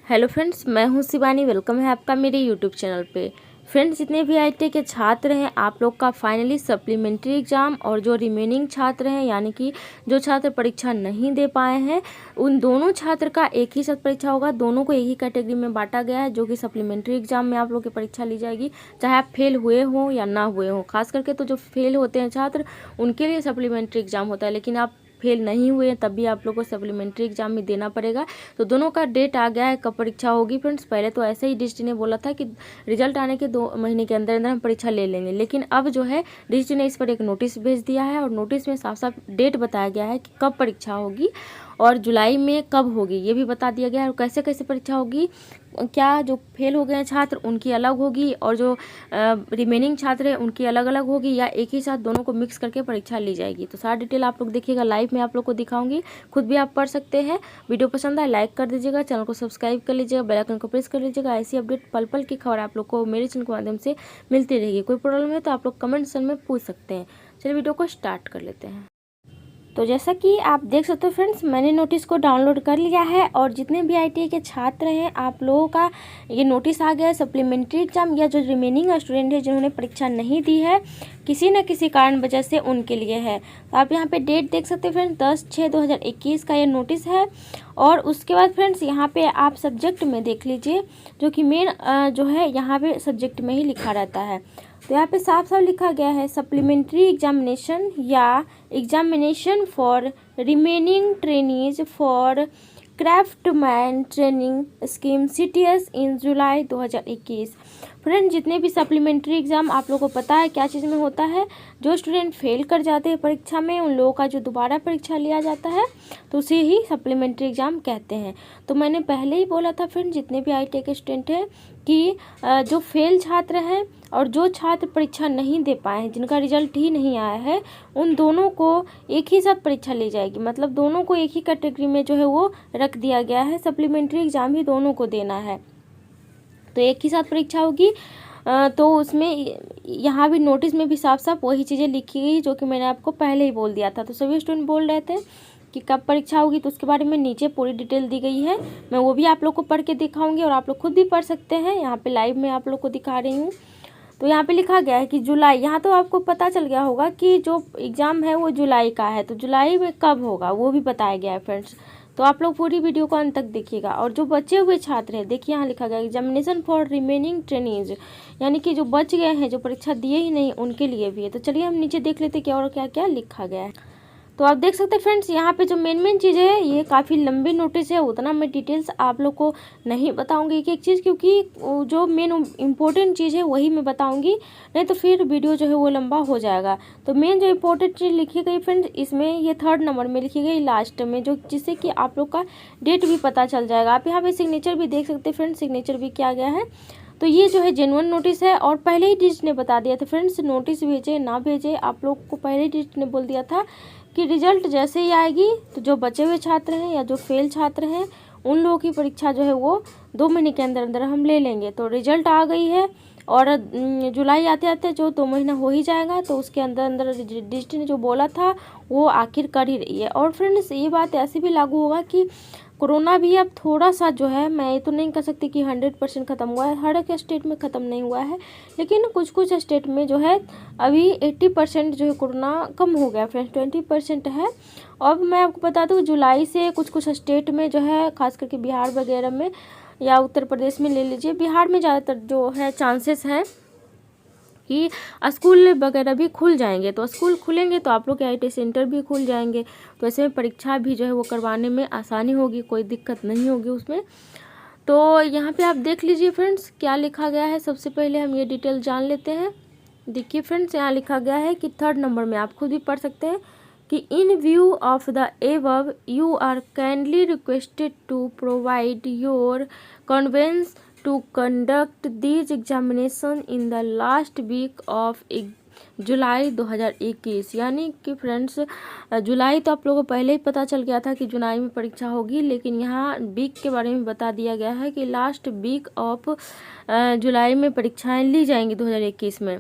Hello friends, मैं हूं Shivani. Welcome है आपका मेरे यूट्यूब चैनल पे। फ्रेंड्स, जितने भी आईटी के छात्र हैं, आप लोग का फाइनली सप्लीमेंट्री एग्ज़ाम और जो रिमेनिंग छात्र हैं यानी कि जो छात्र परीक्षा नहीं दे पाए हैं, उन दोनों छात्र का एक ही साथ परीक्षा होगा। दोनों को एक ही कैटेगरी में बांटा गया है, जो कि सप्लीमेंट्री एग्ज़ाम में आप लोग की परीक्षा ली जाएगी, चाहे आप फेल हुए हों या ना हुए हों। खास करके तो जो फेल होते हैं छात्र, उनके लिए सप्लीमेंट्री एग्ज़ाम होता है, लेकिन आप फेल नहीं हुए तब भी आप लोग को सप्लीमेंट्री एग्जाम में देना पड़ेगा। तो दोनों का डेट आ गया है, कब परीक्षा होगी फ्रेंड्स। पहले तो ऐसे ही डिस्ट्रिक्ट ने बोला था कि रिजल्ट आने के 2 महीने के अंदर अंदर हम परीक्षा ले लेंगे, लेकिन अब जो है डिस्ट्रिक्ट ने इस पर एक नोटिस भेज दिया है और नोटिस में साफ साफ डेट बताया गया है कि कब परीक्षा होगी और जुलाई में कब होगी ये भी बता दिया गया है। और कैसे कैसे परीक्षा होगी, क्या जो फेल हो गए हैं छात्र उनकी अलग होगी और जो रिमेनिंग छात्र हैं उनकी अलग अलग होगी, या एक ही साथ दोनों को मिक्स करके परीक्षा ली जाएगी। तो सारा डिटेल आप लोग देखिएगा, लाइव में आप लोग को दिखाऊंगी, खुद भी आप पढ़ सकते हैं। वीडियो पसंद आए लाइक कर दीजिएगा, चैनल को सब्सक्राइब कर लीजिएगा, बेल आइकन को प्रेस कर लीजिएगा। ऐसी अपडेट पल पल की खबर आप लोग को मेरे चैनल के माध्यम से मिलती रहेगी। कोई प्रॉब्लम है तो आप लोग कमेंट सेक्शन में पूछ सकते हैं। चलिए वीडियो को स्टार्ट कर लेते हैं। तो जैसा कि आप देख सकते हो फ्रेंड्स, मैंने नोटिस को डाउनलोड कर लिया है और जितने भी आईटीआई के छात्र हैं, आप लोगों का ये नोटिस आ गया है। सप्लीमेंट्री एग्जाम या जो रिमेनिंग स्टूडेंट है जिन्होंने परीक्षा नहीं दी है किसी न किसी कारण वजह से, उनके लिए है। तो आप यहाँ पे डेट देख सकते हैं फ्रेंड्स, 10/6/2021 का ये नोटिस है। और उसके बाद फ्रेंड्स यहाँ पे आप सब्जेक्ट में देख लीजिए, जो कि मेन जो है यहाँ पे सब्जेक्ट में ही लिखा रहता है। तो यहाँ पे साफ साफ लिखा गया है, सप्लीमेंट्री एग्जामिनेशन या examination for remaining trainees for craftsman training scheme CTS in July 2021। Friend, जितने भी सप्लीमेंट्री एग्ज़ाम आप लोगों को पता है क्या चीज़ में होता है, जो स्टूडेंट फेल कर जाते हैं परीक्षा में, उन लोगों का जो दोबारा परीक्षा लिया जाता है तो उसे ही सप्लीमेंट्री एग्ज़ाम कहते हैं। तो मैंने पहले ही बोला था फ्रेंड, जितने भी आईटीआई के स्टूडेंट हैं कि जो फेल छात्र हैं और जो छात्र परीक्षा नहीं दे पाए हैं, जिनका रिजल्ट ही नहीं आया है, उन दोनों को एक ही साथ परीक्षा ली जाएगी। मतलब दोनों को एक ही कैटेगरी में जो है वो रख दिया गया है, सप्लीमेंट्री एग्ज़ाम ही दोनों को देना है। तो एक ही साथ परीक्षा होगी। तो उसमें यहाँ भी नोटिस में भी साफ साफ वही चीज़ें लिखी गई जो कि मैंने आपको पहले ही बोल दिया था। तो सभी स्टूडेंट बोल रहे थे कि कब परीक्षा होगी, तो उसके बारे में नीचे पूरी डिटेल दी गई है। मैं वो भी आप लोग को पढ़ के दिखाऊंगी और आप लोग खुद भी पढ़ सकते हैं। यहाँ पे लाइव में आप लोग को दिखा रही हूँ। तो यहाँ पे लिखा गया है कि जुलाई, यहाँ तो आपको पता चल गया होगा कि जो एग्ज़ाम है वो जुलाई का है, तो जुलाई में कब होगा वो भी बताया गया है फ्रेंड्स। तो आप लोग पूरी वीडियो को अंत तक देखिएगा। और जो बचे हुए छात्र हैं, देखिए यहाँ लिखा गया एग्जामिनेशन फॉर रिमेनिंग ट्रेनीज, यानी कि जो बच गए हैं, जो परीक्षा दिए ही नहीं, उनके लिए भी है। तो चलिए हम नीचे देख लेते क्या और क्या क्या लिखा गया है। तो आप देख सकते हैं फ्रेंड्स, यहाँ पे जो मेन चीज़ है, ये काफ़ी लंबी नोटिस है, उतना मैं डिटेल्स आप लोग को नहीं बताऊंगी एक एक चीज़, क्योंकि जो मेन इम्पोर्टेंट चीज़ है वही मैं बताऊंगी, नहीं तो फिर वीडियो जो है वो लंबा हो जाएगा। तो मेन जो इम्पोर्टेंट चीज़ लिखी गई फ्रेंड्स, इसमें ये 3rd नंबर में लिखी गई लास्ट में, जो जिससे कि आप लोग का डेट भी पता चल जाएगा। आप यहाँ पे सिग्नेचर भी देख सकते हैं फ्रेंड्स, सिग्नेचर भी किया गया है। तो ये जो है जेन्युइन नोटिस है और पहले ही डिस्ट्रिक्ट ने बता दिया था फ्रेंड्स, नोटिस भेजे ना भेजे, आप लोग को पहले ही डिस्ट्रिक्ट ने बोल दिया था कि रिजल्ट जैसे ही आएगी तो जो बचे हुए छात्र हैं या जो फेल छात्र हैं, उन लोगों की परीक्षा जो है वो 2 महीने के अंदर अंदर हम ले लेंगे। तो रिजल्ट आ गई है और जुलाई आते आते जो 2 महीना हो ही जाएगा, तो उसके अंदर अंदर डिस्ट्रिक्ट ने जो बोला था वो आखिर कर ही रही है। और फ्रेंड्स, ये बात ऐसे भी लागू होगा कि कोरोना भी अब थोड़ा सा जो है, मैं ये तो नहीं कह सकती कि 100% ख़त्म हुआ है, हर एक स्टेट में ख़त्म नहीं हुआ है, लेकिन कुछ कुछ स्टेट में जो है अभी 80% जो है कोरोना कम हो गया फ्रेंड्स, 20% है। अब मैं आपको बता दूँ, जुलाई से कुछ कुछ स्टेट में जो है, खास करके बिहार वगैरह में या उत्तर प्रदेश में ले लीजिए, बिहार में ज़्यादातर जो है चांसेस हैं कि स्कूल वगैरह भी खुल जाएंगे। तो स्कूल खुलेंगे तो आप लोग के आईटी सेंटर भी खुल जाएंगे, तो ऐसे में परीक्षा भी जो है वो करवाने में आसानी होगी, कोई दिक्कत नहीं होगी उसमें। तो यहाँ पे आप देख लीजिए फ्रेंड्स क्या लिखा गया है। सबसे पहले हम ये डिटेल जान लेते हैं। देखिए फ्रेंड्स, यहाँ लिखा गया है कि 3rd नंबर में आप खुद भी पढ़ सकते हैं कि in view of the above you are kindly requested to provide your convenience to conduct these examination in the last week of July 2021। यानी कि फ्रेंड्स, जुलाई तो आप लोगों को पहले ही पता चल गया था कि जुलाई में परीक्षा होगी, लेकिन यहाँ वीक के बारे में बता दिया गया है कि लास्ट वीक ऑफ जुलाई में परीक्षाएं ली जाएंगी 2021 में।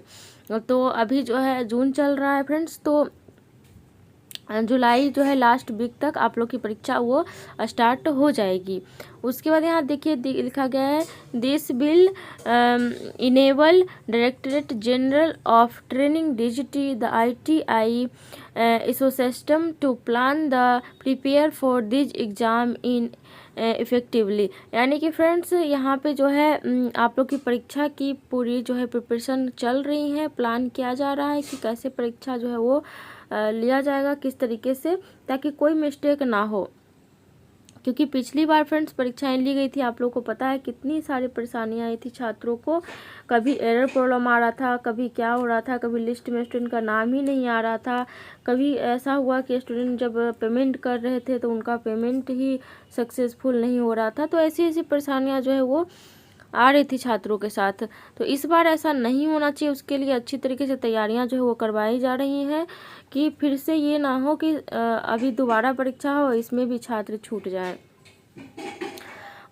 तो अभी जो है जून चल रहा है फ्रेंड्स, तो जुलाई जो है लास्ट वीक तक आप लोग की परीक्षा वो स्टार्ट हो जाएगी। उसके बाद यहाँ देखिए लिखा गया है this bill enable directorate general of training DGT the ITI ecosystem to plan the prepare for this exam in effectively. यानी कि फ्रेंड्स यहाँ पे जो है आप लोग की परीक्षा की पूरी जो है प्रिपरेशन चल रही है, प्लान किया जा रहा है कि कैसे परीक्षा जो है वो लिया जाएगा, किस तरीके से, ताकि कोई मिस्टेक ना हो। क्योंकि पिछली बार फ्रेंड्स परीक्षाएं ली गई थी, आप लोगों को पता है कितनी सारी परेशानियां आई थी छात्रों को। कभी एरर प्रॉब्लम आ रहा था, कभी क्या हो रहा था, कभी लिस्ट में स्टूडेंट का नाम ही नहीं आ रहा था, कभी ऐसा हुआ कि स्टूडेंट जब पेमेंट कर रहे थे तो उनका पेमेंट ही सक्सेसफुल नहीं हो रहा था। तो ऐसी ऐसी परेशानियाँ जो है वो आ रही थी छात्रों के साथ। तो इस बार ऐसा नहीं होना चाहिए, उसके लिए अच्छी तरीके से तैयारियां जो है वो करवाई जा रही हैं कि फिर से ये ना हो कि अभी दोबारा परीक्षा हो, इसमें भी छात्र छूट जाए।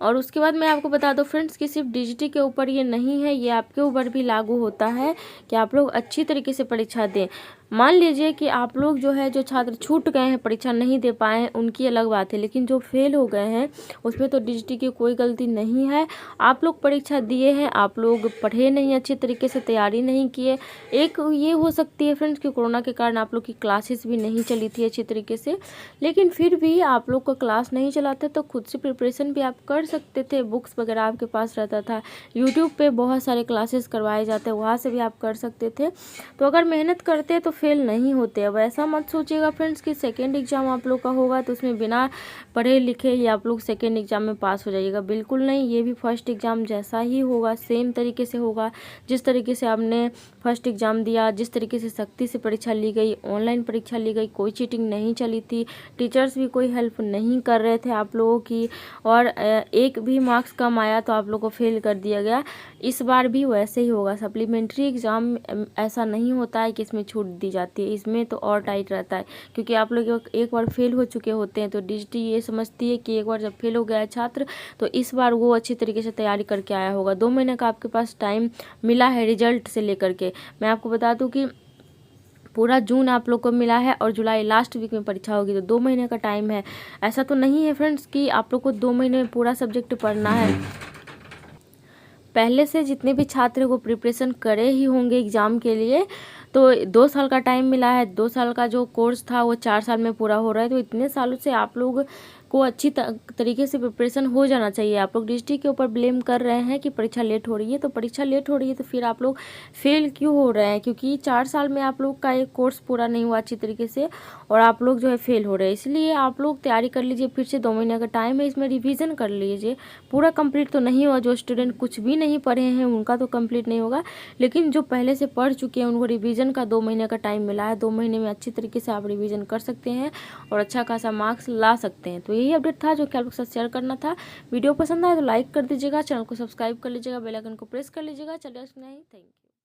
और उसके बाद मैं आपको बता दूं फ्रेंड्स कि सिर्फ DGT के ऊपर ये नहीं है, ये आपके ऊपर भी लागू होता है कि आप लोग अच्छी तरीके से परीक्षा दें। मान लीजिए कि आप लोग जो है जो छात्र छूट गए हैं, परीक्षा नहीं दे पाए हैं, उनकी अलग बात है, लेकिन जो फेल हो गए हैं उसमें तो DGT की कोई गलती नहीं है। आप लोग परीक्षा दिए हैं, आप लोग पढ़े नहीं, अच्छी तरीके से तैयारी नहीं किए। एक ये हो सकती है फ्रेंड्स कि कोरोना के कारण आप लोग की क्लासेस भी नहीं चली थी अच्छी तरीके से, लेकिन फिर भी आप लोग का क्लास नहीं चला था तो खुद से प्रिपरेशन भी आप कर सकते थे। बुक्स वगैरह आपके पास रहता था, यूट्यूब पे बहुत सारे क्लासेस करवाए जाते हैं, वहाँ से भी आप कर सकते थे। तो अगर मेहनत करते तो फेल नहीं होते। अब ऐसा मत सोचिएगा फ्रेंड्स कि सेकेंड एग्ज़ाम आप लोग का होगा तो उसमें बिना पढ़े लिखे ही आप लोग सेकेंड एग्ज़ाम में पास हो जाइएगा, बिल्कुल नहीं। ये भी फर्स्ट एग्ज़ाम जैसा ही होगा, सेम तरीके से होगा। जिस तरीके से आपने फर्स्ट एग्ज़ाम दिया, जिस तरीके से सख्ती से परीक्षा ली गई, ऑनलाइन परीक्षा ली गई, कोई चीटिंग नहीं चली थी, टीचर्स भी कोई हेल्प नहीं कर रहे थे आप लोगों की, और एक भी मार्क्स कम आया तो आप लोगों को फेल कर दिया गया। इस बार भी वैसे ही होगा। सप्लीमेंट्री एग्ज़ाम ऐसा नहीं होता है कि इसमें छूट दी जाती है, इसमें तो और टाइट रहता है, क्योंकि आप लोग एक बार फेल हो चुके होते हैं। तो DGT ये समझती है कि एक बार जब फेल हो गया है छात्र तो इस बार वो अच्छी तरीके से तैयारी करके आया होगा। 2 महीने का आपके पास टाइम मिला है रिजल्ट से लेकर के। मैं आपको बता दूं कि पूरा जून आप लोग को मिला है और जुलाई लास्ट वीक में परीक्षा होगी, तो 2 महीने का टाइम है। ऐसा तो नहीं है फ्रेंड्स कि आप लोग को 2 महीने में पूरा सब्जेक्ट पढ़ना है। पहले से जितने भी छात्र को प्रिपरेशन करे ही होंगे एग्ज़ाम के लिए, तो 2 साल का टाइम मिला है। 2 साल का जो कोर्स था वो 4 साल में पूरा हो रहा है। तो इतने सालों से आप लोग को अच्छी तरीके से प्रिपरेशन हो जाना चाहिए। आप लोग DGT के ऊपर ब्लेम कर रहे हैं कि परीक्षा लेट हो रही है, तो परीक्षा लेट हो रही है तो फिर आप लोग फेल क्यों हो रहे हैं? क्योंकि 4 साल में आप लोग का एक कोर्स पूरा नहीं हुआ अच्छी तरीके से और आप लोग जो है फेल हो रहे हैं। इसलिए आप लोग तैयारी कर लीजिए, फिर से 2 महीने का टाइम है, इसमें रिविज़न कर लीजिए। पूरा कंप्लीट तो नहीं हुआ, जो स्टूडेंट कुछ भी नहीं पढ़े हैं उनका तो कंप्लीट नहीं होगा, लेकिन जो पहले से पढ़ चुके हैं उनको रिवीजन का 2 महीने का टाइम मिला है। 2 महीने में अच्छी तरीके से आप रिवीजन कर सकते हैं और अच्छा खासा मार्क्स ला सकते हैं। तो यही अपडेट था जो कि आप लोग के साथ शेयर करना था। वीडियो पसंद आए तो लाइक कर दीजिएगा, चैनल को सब्सक्राइब कर लीजिएगा, बेल आइकन को प्रेस कर लीजिएगा। चलिए नहीं, थैंक यू।